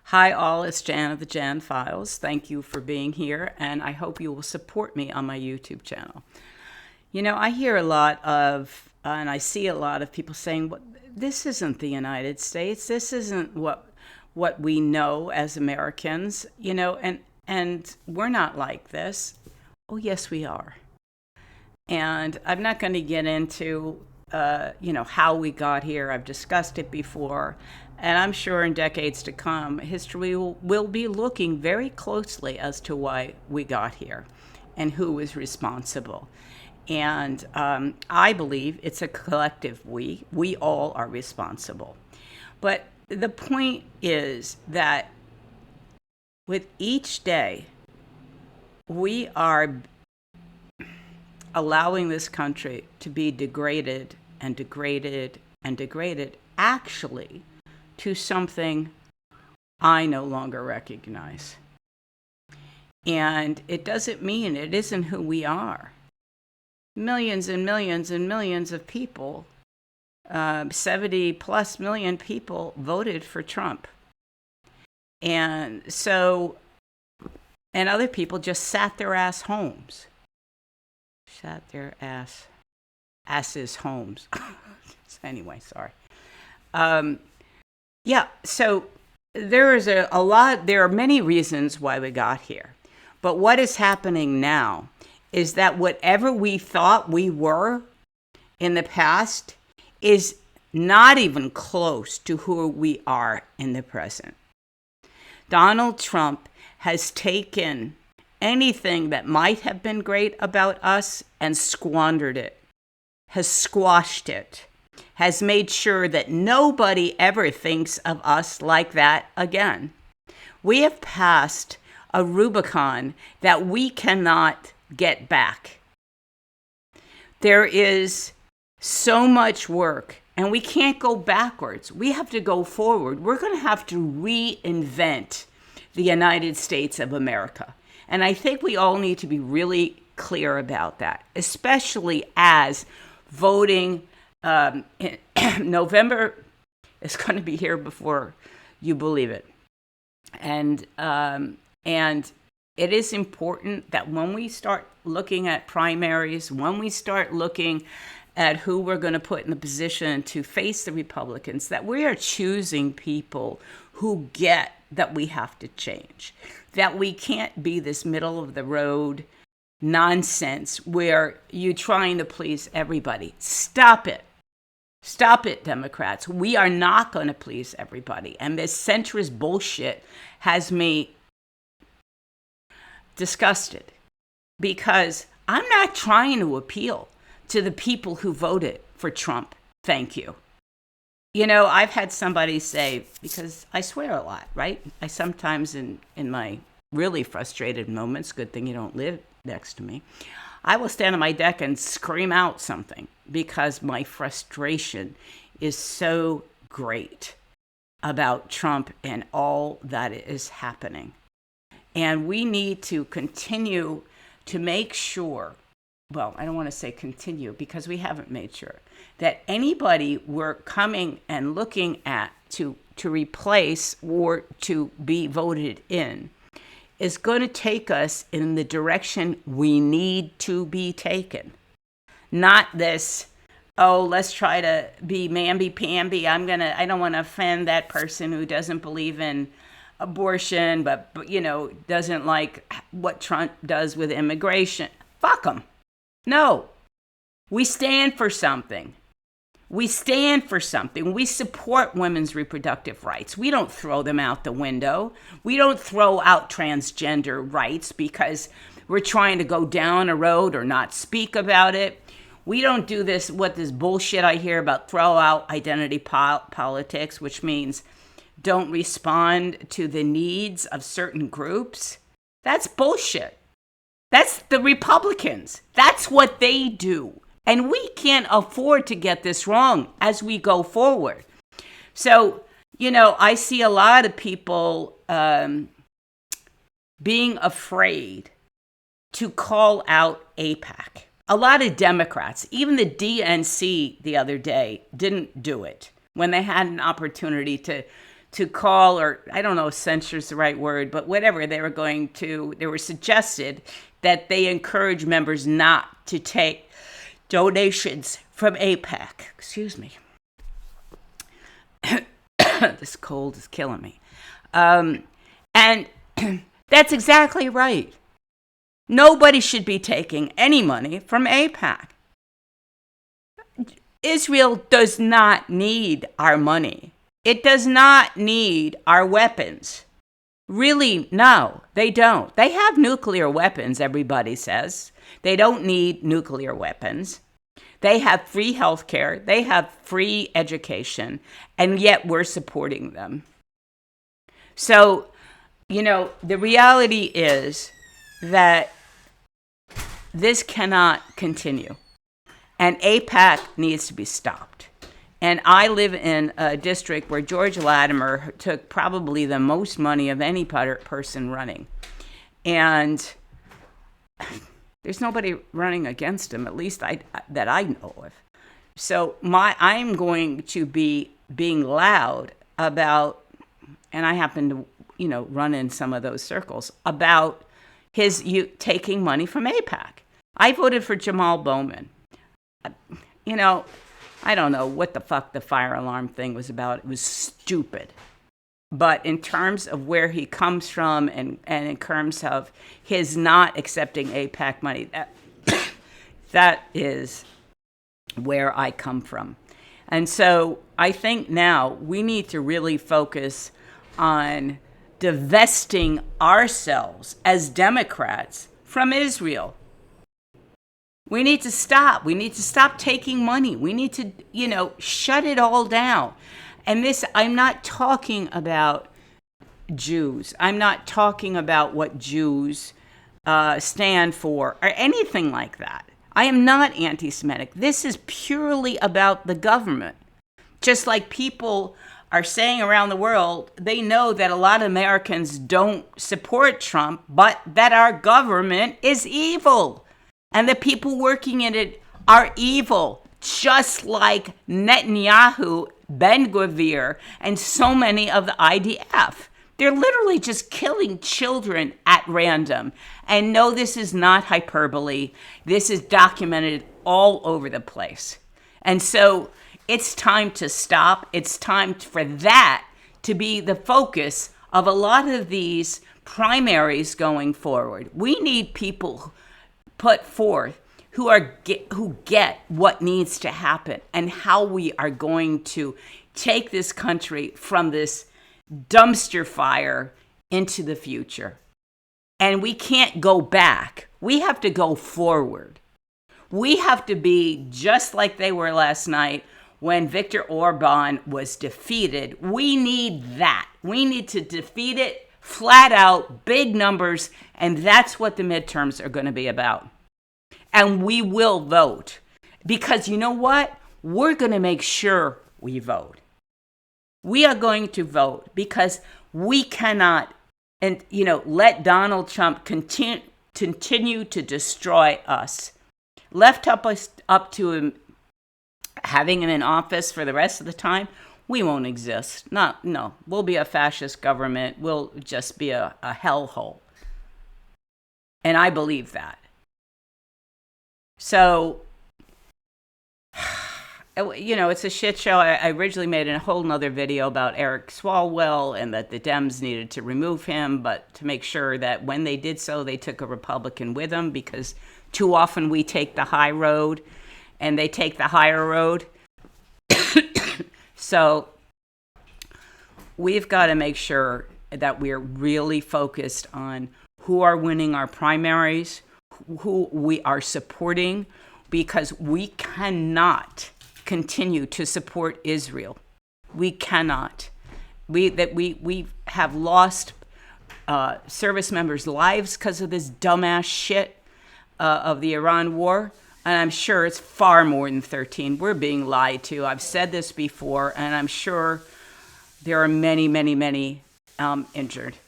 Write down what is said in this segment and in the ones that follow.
Hi, all. It's Jan of the Jan Files. Thank you for being here, and I hope you will support me on my YouTube channel. I hear a lot of, and I see a lot of people saying, "Well, this isn't the United States. This isn't what we know as Americans." And we're not like this. Oh, yes, we are. And I'm not going to get into, how we got here. I've discussed it before. And I'm sure in decades to come, history will be looking very closely as to why we got here and who is responsible. And I believe it's a collective we. We all are responsible. But the point is that with each day, we are allowing this country to be degraded and degraded and degraded, actually, to something I no longer recognize. And it doesn't mean it isn't who we are. Millions and millions and millions of people, 70 plus million people voted for Trump. And other people just sat their homes. Sat their asses homes. Anyway, sorry. So there is a lot, there are many reasons why we got here. But what is happening now is that whatever we thought we were in the past is not even close to who we are in the present. Donald Trump has taken anything that might have been great about us and squandered it, has squashed it, has made sure that nobody ever thinks of us like that again. We have passed a Rubicon that we cannot get back. There is so much work, and we can't go backwards. We have to go forward. We're going to have to reinvent the United States of America. And I think we all need to be really clear about that, especially as voting in November is going to be here before you believe it. And it is important that when we start looking at primaries, when we start looking at who we're going to put in a position to face the Republicans, that we are choosing people who get that we have to change, that we can't be this middle of the road nonsense where you're trying to please everybody. Stop it. Stop it, Democrats. We are not going to please everybody. And this centrist bullshit has me disgusted because I'm not trying to appeal to the people who voted for Trump. Thank you. I've had somebody say, because I swear a lot, right? I sometimes in my really frustrated moments, good thing you don't live next to me, I will stand on my deck and scream out something because my frustration is so great about Trump and all that is happening. And we need to continue to make sure, well, I don't want to say continue because we haven't made sure, that anybody we're coming and looking at to replace or to be voted in is going to take us in the direction we need to be taken. Not this, let's try to be mamby-pamby. I don't want to offend that person who doesn't believe in abortion, but doesn't like what Trump does with immigration. Fuck them. No. We stand for something. We stand for something. We support women's reproductive rights. We don't throw them out the window. We don't throw out transgender rights because we're trying to go down a road or not speak about it. We don't do this bullshit I hear about throw out identity politics, which means don't respond to the needs of certain groups. That's bullshit. That's the Republicans. That's what they do. And we can't afford to get this wrong as we go forward. So, I see a lot of people being afraid to call out AIPAC. A lot of Democrats, even the DNC the other day, didn't do it when they had an opportunity to call, or I don't know if censure is the right word, but whatever, they were suggested that they encourage members not to take donations from AIPAC. Excuse me. This cold is killing me. And that's exactly right. Nobody should be taking any money from AIPAC. Israel does not need our money. It does not need our weapons. Really, no, they don't. They have nuclear weapons, everybody says. They don't need nuclear weapons. They have free health care. They have free education. And yet we're supporting them. So, the reality is that this cannot continue. And AIPAC needs to be stopped. And I live in a district where George Latimer took probably the most money of any person running. And there's nobody running against him, at least that I know of. So I'm going to be being loud about, and I happen to, run in some of those circles, about his taking money from AIPAC. I voted for Jamal Bowman. I don't know what the fuck the fire alarm thing was about. It was stupid. But in terms of where he comes from and in terms of his not accepting AIPAC money, that is where I come from. And so I think now we need to really focus on divesting ourselves as Democrats from Israel. We need to stop. We need to stop taking money. We need to, shut it all down. And I'm not talking about Jews. I'm not talking about what Jews stand for or anything like that. I am not anti-Semitic. This is purely about the government. Just like people are saying around the world, they know that a lot of Americans don't support Trump, but that our government is evil. And the people working in it are evil, just like Netanyahu, Ben-Gvir, and so many of the IDF. They're literally just killing children at random. And no, this is not hyperbole. This is documented all over the place. And so it's time to stop. It's time for that to be the focus of a lot of these primaries going forward. We need people put forth who get what needs to happen and how we are going to take this country from this dumpster fire into the future. And we can't go back. We have to go forward. We have to be just like they were last night when Viktor Orban was defeated. We need that. We need to defeat it flat out, big numbers, and that's what the midterms are going to be about. And we will vote. Because you know what? We're going to make sure we vote. We are going to vote because we cannot let Donald Trump continue to destroy us. Left up to him, having him in office for the rest of the time, we won't exist. No, we'll be a fascist government. We'll just be a hellhole. And I believe that. So, it's a shit show. I originally made a whole nother video about Eric Swalwell and that the Dems needed to remove him, but to make sure that when they did so, they took a Republican with them, because too often we take the high road and they take the higher road. So we've got to make sure that we're really focused on who are winning our primaries, who we are supporting, because we cannot continue to support Israel. We cannot. We have lost service members' lives because of this dumbass shit of the Iran war. And I'm sure it's far more than 13. We're being lied to. I've said this before, and I'm sure there are many, many, many injured.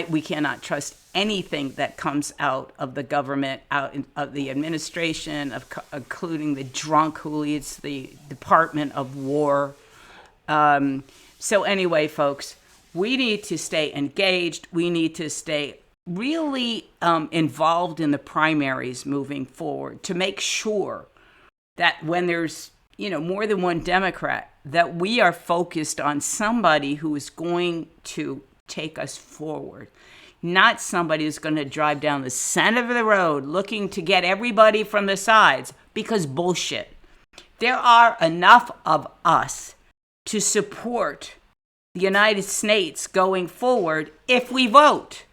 We cannot trust anything that comes out of the government, of the administration, including the drunk who leads the Department of War. So anyway, folks, we need to stay engaged. We need to stay really involved in the primaries moving forward to make sure that when there's, more than one Democrat, that we are focused on somebody who is going to take us forward, not somebody who's going to drive down the center of the road looking to get everybody from the sides, because bullshit. There are enough of us to support the United States going forward if we vote.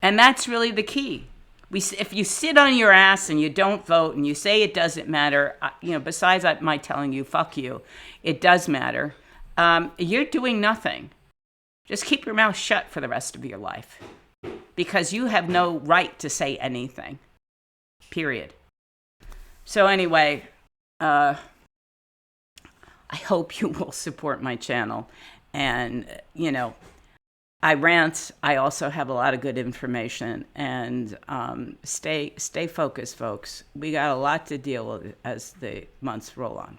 And that's really the key. If you sit on your ass and you don't vote and you say it doesn't matter, besides my telling you, fuck you, it does matter, you're doing nothing. Just keep your mouth shut for the rest of your life, because you have no right to say anything, period. So anyway, I hope you will support my channel. And, I rant. I also have a lot of good information. And stay focused, folks. We got a lot to deal with as the months roll on.